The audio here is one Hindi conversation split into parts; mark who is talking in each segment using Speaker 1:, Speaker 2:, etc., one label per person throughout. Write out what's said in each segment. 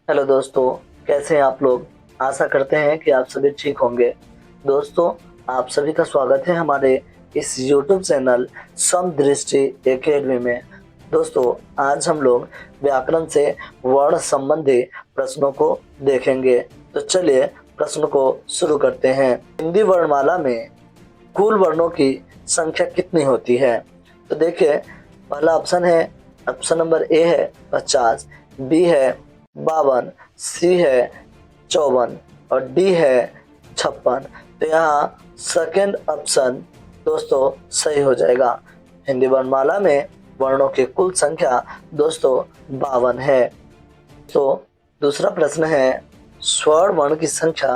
Speaker 1: हेलो दोस्तों, कैसे हैं आप लोग। आशा करते हैं कि आप सभी ठीक होंगे। दोस्तों, आप सभी का स्वागत है हमारे इस YouTube चैनल समदृष्टि एकेडमी में। दोस्तों, आज हम लोग व्याकरण से वर्ण संबंधी प्रश्नों को देखेंगे। तो चलिए प्रश्न को शुरू करते हैं। हिंदी वर्णमाला में कुल वर्णों की संख्या कितनी होती है। तो देखिए, पहला ऑप्शन है, ऑप्शन नंबर ए है 50, बी है 52, सी है 54 और डी है 56। तो यहाँ सेकेंड ऑप्शन दोस्तों सही हो जाएगा। हिंदी वर्णमाला में वर्णों की कुल संख्या दोस्तों 52 है। तो दूसरा प्रश्न है, स्वर्ण वर्ण की संख्या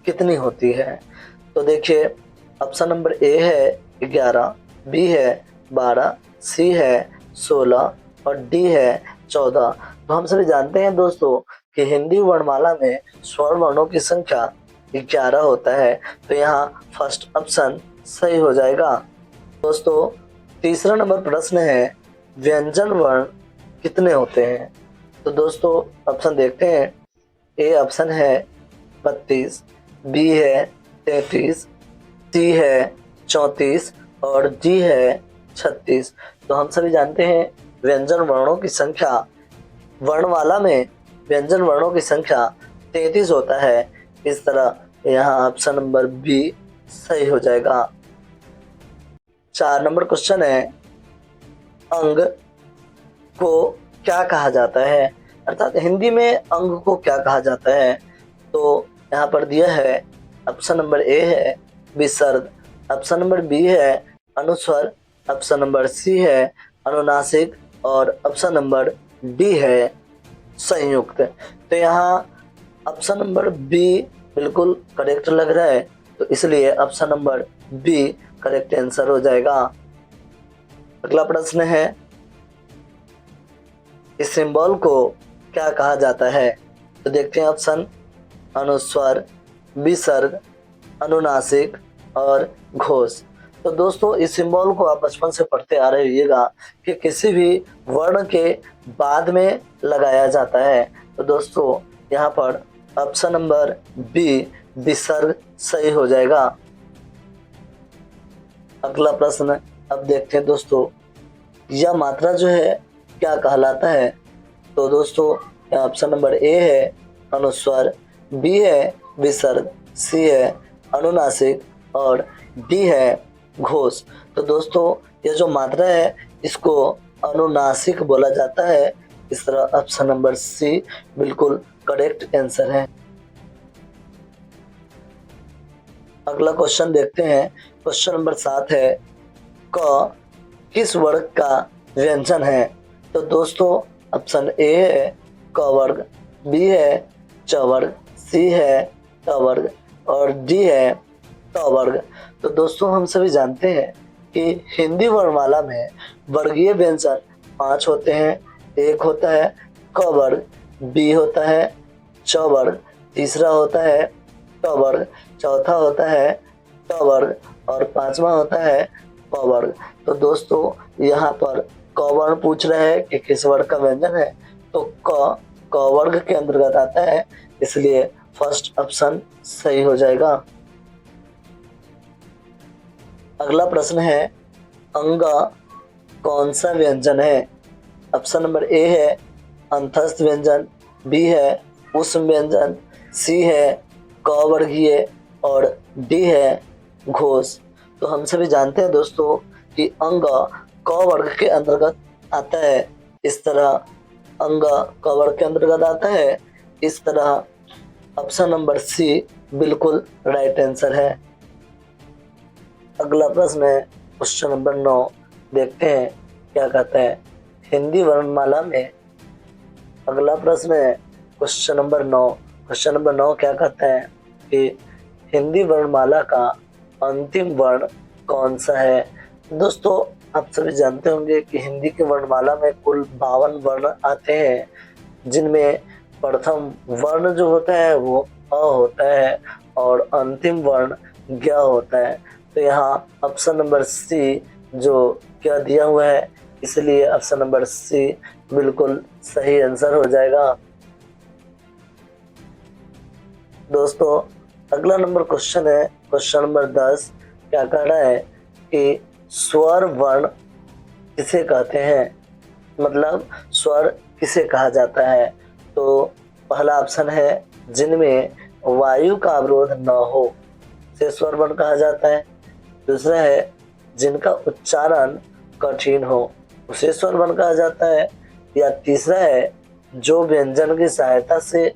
Speaker 1: कितनी होती है। तो देखिए, ऑप्शन नंबर ए है 11, बी है 12, सी है 16 और डी है 14। तो हम सभी जानते हैं दोस्तों कि हिंदी वर्णमाला में स्वर्ण वर्णों की संख्या 11 होता है। तो यहाँ फर्स्ट ऑप्शन सही हो जाएगा। दोस्तों, तीसरा नंबर प्रश्न है, व्यंजन वर्ण कितने होते हैं। तो दोस्तों ऑप्शन देखते हैं। ए ऑप्शन है 32, बी है 33, सी है 34 और डी है 36। तो हम सभी जानते हैं व्यंजन वर्णों की संख्या, वर्णमाला में व्यंजन वर्णों की संख्या 33 होता है। इस तरह यहाँ ऑप्शन नंबर बी सही हो जाएगा। 4 नंबर क्वेश्चन है, अंग को क्या कहा जाता है, अर्थात हिंदी में अंग को क्या कहा जाता है। तो यहाँ पर दिया है, ऑप्शन नंबर ए है विसर्ग, ऑप्शन नंबर बी है अनुस्वर, ऑप्शन नंबर सी है अनुनासिक और ऑप्शन नंबर डी है संयुक्त। तो यहाँ ऑप्शन नंबर बी बिल्कुल करेक्ट लग रहा है, तो इसलिए option number B correct answer हो जाएगा। अगला प्रश्न है, इस सिंबल को क्या कहा जाता है। तो देखते हैं ऑप्शन, अनुस्वर, विसर्ग, अनुनासिक और घोष। तो दोस्तों, इस सिंबल को आप बचपन से पढ़ते आ रहे होइएगा कि किसी भी वर्ण के बाद में लगाया जाता है। तो दोस्तों यहाँ पर ऑप्शन नंबर बी विसर्ग सही हो जाएगा। अगला प्रश्न अब देखते हैं दोस्तों, यह मात्रा जो है क्या कहलाता है। तो दोस्तों ऑप्शन नंबर ए है अनुस्वर, बी है विसर्ग, सी है अनुनासिक और डी है घोष। तो दोस्तों ये जो मात्रा है इसको अनुनासिक बोला जाता है। इस तरह ऑप्शन नंबर सी बिल्कुल करेक्ट आंसर है। अगला क्वेश्चन देखते हैं। क्वेश्चन नंबर 7 है, क किस वर्ग का व्यंजन है। तो दोस्तों ऑप्शन ए है क वर्ग, बी है च वर्ग, सी है ट वर्ग और डी है त वर्ग। तो दोस्तों हम सभी जानते हैं कि हिंदी वर्णमाला में वर्गीय व्यंजन 5 होते हैं। एक होता है क वर्ग, बी होता है च वर्ग, तीसरा होता है ट वर्ग, चौथा होता है ट वर्ग और पांचवा होता है प वर्ग। तो दोस्तों यहाँ पर क वर्ण पूछ रहे हैं कि किस वर्ग का व्यंजन है, तो क वर्ग के अंतर्गत आता है, इसलिए फर्स्ट ऑप्शन सही हो जाएगा। अगला प्रश्न है, अंग कौन सा व्यंजन है। ऑप्शन नंबर ए है अंतस्थ व्यंजन, बी है उष्म व्यंजन, सी है क वर्गीय और डी है घोष। तो हम सभी जानते हैं दोस्तों कि अंग क वर्ग के अंतर्गत आता है। इस तरह अंग क वर्ग के अंतर्गत आता है। इस तरह ऑप्शन नंबर सी बिल्कुल राइट आंसर है। अगला प्रश्न है क्वेश्चन नंबर 9, देखते हैं क्या कहता है हिंदी वर्णमाला में। अगला प्रश्न है क्वेश्चन नंबर 9। क्वेश्चन नंबर 9 क्या कहता है कि हिंदी वर्णमाला का अंतिम वर्ण कौन सा है। दोस्तों आप सभी जानते होंगे कि हिंदी की वर्णमाला में कुल 52 वर्ण आते हैं, जिनमें प्रथम वर्ण जो होता है वो अ होता है और अंतिम वर्ण ग होता है। तो यहाँ ऑप्शन नंबर सी जो क्या दिया हुआ है, इसलिए ऑप्शन नंबर सी बिल्कुल सही आंसर हो जाएगा। दोस्तों अगला नंबर क्वेश्चन है, क्वेश्चन नंबर 10। क्या कह रहा है कि स्वर वर्ण किसे कहते हैं, मतलब स्वर किसे कहा जाता है। तो पहला ऑप्शन है जिनमें वायु का अवरोध न हो से स्वर वर्ण कहा जाता है। दूसरा है जिनका उच्चारण कठिन हो उसे स्वर वर्ण कहा जाता है। या तीसरा है जो व्यंजन की सहायता से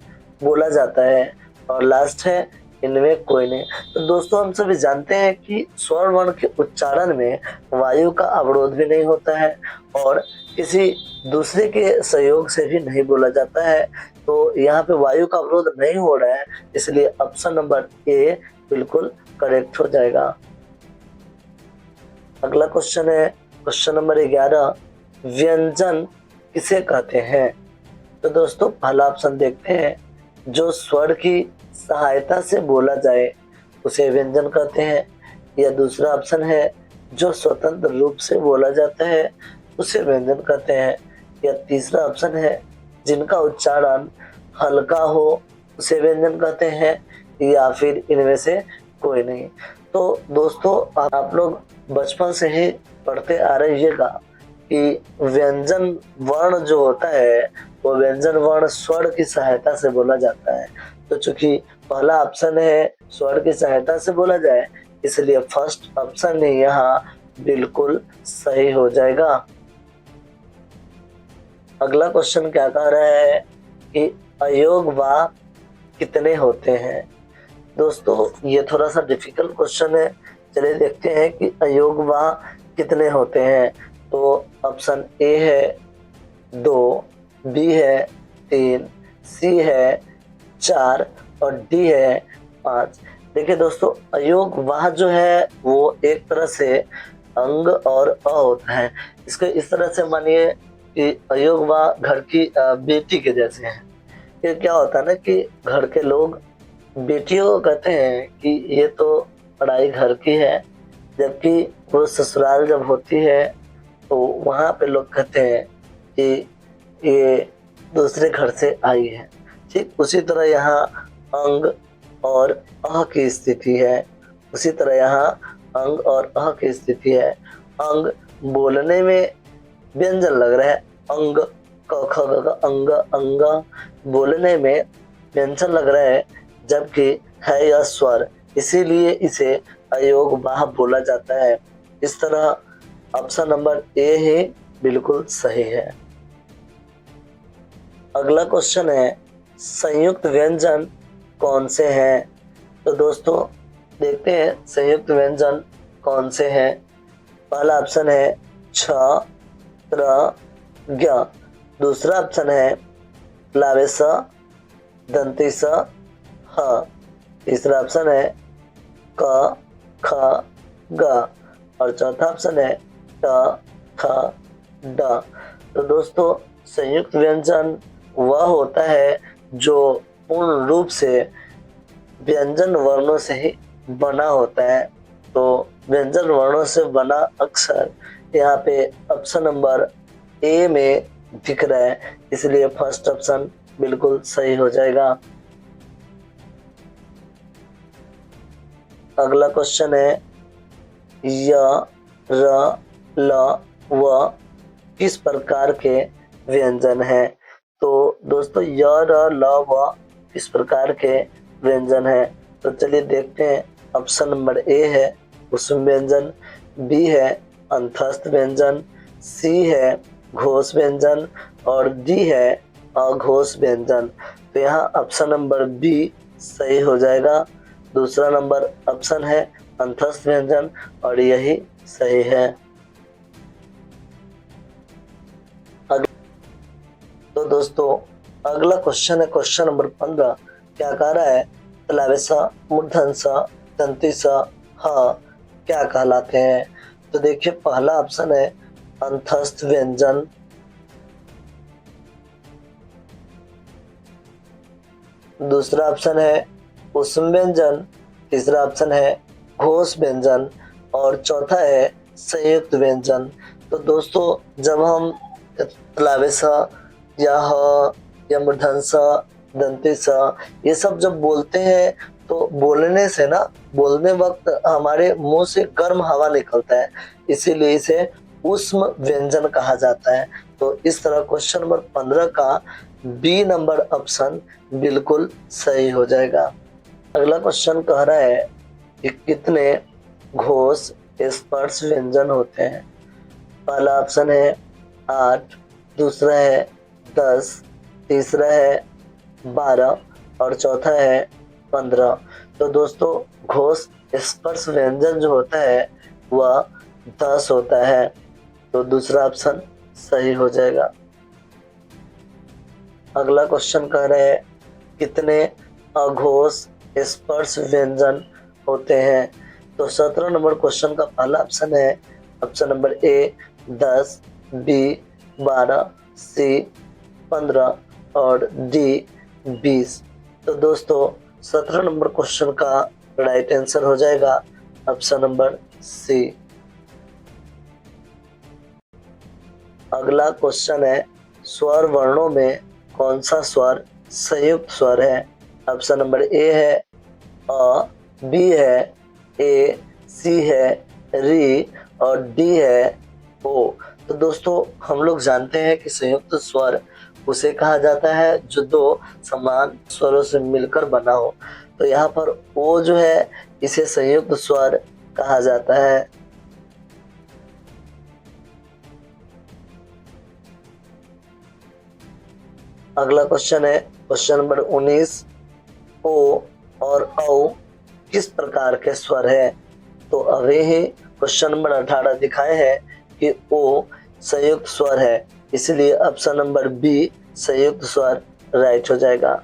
Speaker 1: बोला जाता है। और लास्ट है इनमें कोई नहीं। तो दोस्तों हम सभी जानते हैं कि स्वर वर्ण के उच्चारण में वायु का अवरोध भी नहीं होता है और किसी दूसरे के सहयोग से भी नहीं बोला जाता है। तो यहाँ पे वायु का अवरोध नहीं हो रहा है, इसलिए ऑप्शन नंबर ए बिल्कुल करेक्ट हो जाएगा। अगला क्वेश्चन है क्वेश्चन नंबर 11। व्यंजन किसे कहते हैं। तो दोस्तों पहला ऑप्शन देखते हैं, जो स्वर की सहायता से बोला जाए उसे व्यंजन कहते हैं। या दूसरा ऑप्शन है जो स्वतंत्र रूप से बोला जाता है उसे व्यंजन कहते हैं। या तीसरा ऑप्शन है जिनका उच्चारण हल्का हो उसे व्यंजन कहते हैं। या फिर इनमें से कोई नहीं। तो दोस्तों आप लोग बचपन से ही पढ़ते आ रहिएगा कि व्यंजन वर्ण जो होता है वो व्यंजन वर्ण स्वर की सहायता से बोला जाता है। तो चूंकि पहला ऑप्शन है स्वर की सहायता से बोला जाए, इसलिए फर्स्ट ऑप्शन ही यहाँ बिल्कुल सही हो जाएगा। अगला क्वेश्चन क्या कह रहा है कि अयोग वा कितने होते हैं। दोस्तों ये थोड़ा सा डिफिकल्ट क्वेश्चन है, चलिए देखते हैं कि अयोग वा कितने होते हैं। तो ऑप्शन ए है 2, बी है 3, सी है 4 और डी है 5। देखिए दोस्तों अयोग वाह जो है वो एक तरह से अंग और अ होता है। इसको इस तरह से मानिए कि अयोग वाह घर की बेटी के जैसे हैं। ये क्या होता है ना कि घर के लोग बेटियों को कहते हैं कि ये तो पढ़ाई घर की है, जबकि वो ससुराल जब होती है तो वहाँ पे लोग कहते हैं कि ये दूसरे घर से आई है। ठीक उसी तरह यहाँ अंग और अह की स्थिति है। उसी तरह यहाँ अंग और अह की स्थिति है। अंग बोलने में व्यंजन लग रहा है, अंग क ख ग घ अंग अंग बोलने में व्यंजन लग रहा है, जबकि है यह स्वर, इसीलिए इसे अयोग वाह बोला जाता है। इस तरह ऑप्शन नंबर ए ही बिल्कुल सही है। अगला क्वेश्चन है संयुक्त व्यंजन कौन से हैं। तो दोस्तों देखते हैं संयुक्त व्यंजन कौन से हैं। पहला ऑप्शन है छ त्र ज्ञ। दूसरा ऑप्शन है लावे स दंती स ह। तीसरा ऑप्शन है क ख ग और चौथा ऑप्शन है ट थ ड। तो दोस्तों संयुक्त व्यंजन वह होता है जो पूर्ण रूप से व्यंजन वर्णों से ही बना होता है। तो व्यंजन वर्णों से बना अक्षर यहाँ पे ऑप्शन नंबर ए में दिख रहा है, इसलिए फर्स्ट ऑप्शन बिल्कुल सही हो जाएगा। अगला क्वेश्चन है य र ल व किस प्रकार के व्यंजन है। तो दोस्तों य र ल व किस प्रकार के व्यंजन है। तो चलिए देखते हैं। ऑप्शन नंबर ए है कुसुम व्यंजन, बी है अंतस्थ व्यंजन, सी है घोष व्यंजन और डी है अघोष व्यंजन। तो यहाँ ऑप्शन नंबर बी सही हो जाएगा। दूसरा नंबर ऑप्शन है अंतस्थ व्यंजन और यही सही है। तो दोस्तों अगला क्वेश्चन है क्वेश्चन नंबर 15। क्या कह रहा है तलावेसा मूर्धन्सा दंतीसा ह क्या कहलाते हैं। तो देखिए पहला ऑप्शन है अंतस्थ व्यंजन, दूसरा ऑप्शन है कुसुम व्यंजन, तीसरा ऑप्शन है घोष व्यंजन और चौथा है संयुक्त व्यंजन। तो दोस्तों जब हम तलावेसा या ह या मूर्धन्सा दंती स, ये सब जब बोलते हैं तो बोलने से ना, बोलने वक्त हमारे मुंह से गर्म हवा निकलता है, इसीलिए इसे उष्म व्यंजन कहा जाता है। तो इस तरह क्वेश्चन नंबर 15 का बी नंबर ऑप्शन बिल्कुल सही हो जाएगा। अगला क्वेश्चन कह रहा है कि कितने घोष स्पर्श व्यंजन होते हैं। पहला ऑप्शन है 8, दूसरा है 10, तीसरा है 12 और चौथा है 15। तो दोस्तों घोष स्पर्श व्यंजन जो होता है वह 10 होता है, तो दूसरा ऑप्शन सही हो जाएगा। अगला क्वेश्चन कह रहे हैं कितने अघोष स्पर्श व्यंजन होते हैं। तो 17 नंबर क्वेश्चन का पहला ऑप्शन है ऑप्शन नंबर ए 10, बी 12, सी 15 और डी 20। तो दोस्तों 17 नंबर क्वेश्चन का राइट आंसर हो जाएगा ऑप्शन नंबर सी। अगला क्वेश्चन है स्वर वर्णों में कौन सा स्वर संयुक्त स्वर है। ऑप्शन नंबर ए है अ, बी है ए, सी है री और डी है ओ। तो दोस्तों हम लोग जानते हैं कि संयुक्त स्वर उसे कहा जाता है जो दो समान स्वरों से मिलकर बना हो। तो यहाँ पर ओ जो है इसे संयुक्त स्वर कहा जाता है। अगला क्वेश्चन है क्वेश्चन नंबर 19, ओ और औ किस प्रकार के स्वर है। तो अभी ही क्वेश्चन नंबर 18 दिखाए हैं कि ओ संयुक्त स्वर है, इसलिए ऑप्शन नंबर बी संयुक्त स्वर राइट हो जाएगा।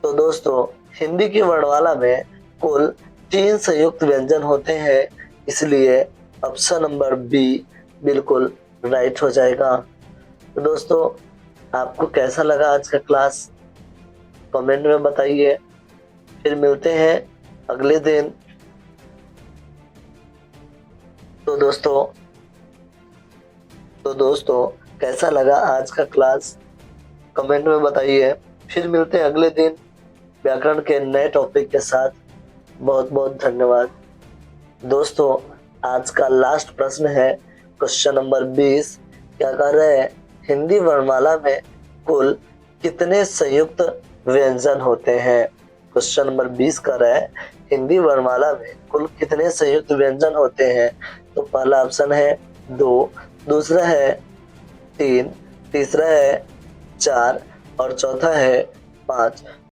Speaker 1: तो दोस्तों हिंदी की वर्णमाला में कुल 3 संयुक्त व्यंजन होते हैं, इसलिए ऑप्शन नंबर बी बिल्कुल राइट हो जाएगा। तो दोस्तों आपको कैसा लगा आज का क्लास, कमेंट में बताइए। फिर मिलते हैं अगले दिन। तो दोस्तों कैसा लगा आज का क्लास, कमेंट में बताइए। फिर मिलते हैं अगले दिन व्याकरण के नए टॉपिक के साथ। बहुत बहुत धन्यवाद। दोस्तों आज का लास्ट प्रश्न है क्वेश्चन नंबर 20। क्या कह रहे हैं हिंदी वर्णमाला में कुल कितने संयुक्त व्यंजन होते हैं। क्वेश्चन नंबर 20 कर रहा है हिंदी वर्णमाला में कुल कितने संयुक्त व्यंजन होते हैं। तो पहला ऑप्शन है 2, दूसरा है 3, तीसरा है 4 और चौथा है 5।